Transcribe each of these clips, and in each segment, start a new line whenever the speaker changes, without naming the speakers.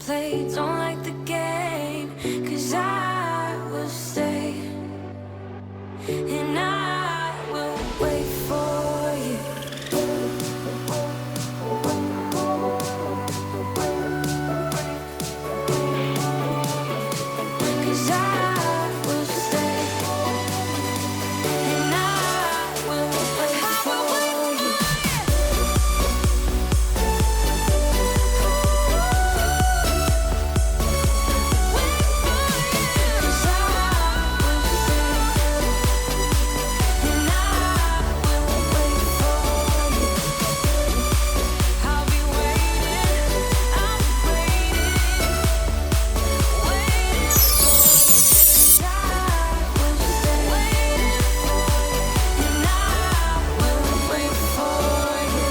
play, don't like the game, 'cause I will stay and I will wait for you. 'Cause I will stay and I will wait for you. 'Cause I will stay and I will wait for you. I'll be waiting, I'll be waiting, waiting for you. 'Cause I will stay waiting and I will wait for you.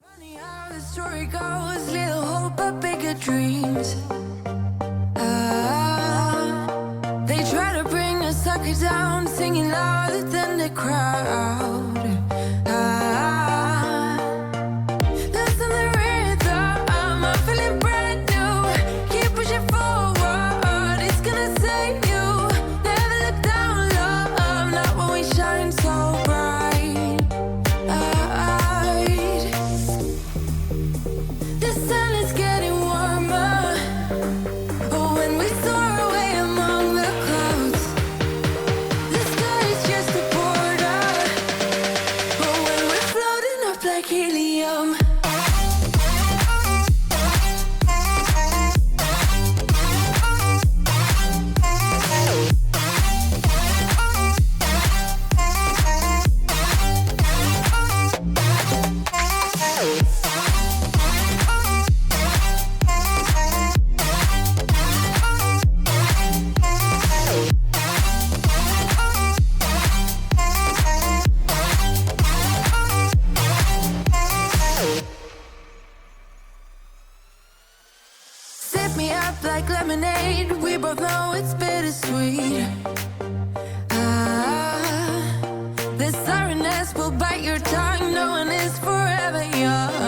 Funny how the story goes, little hope but bigger dreams. They try to bring a sucker down, singing louder than the crowd. Listen the rhythm, I'm feeling brand new. Keep pushing forward, it's gonna save you. Never look down, love, not when we shine so bright. The sun is getting warmer, but when we soar away among the clouds, the sky is just a border. But when we're floating up like helium, sip me up like lemonade. We both know it's bittersweet. The sorrowness will bite your tongue, no one is forever young.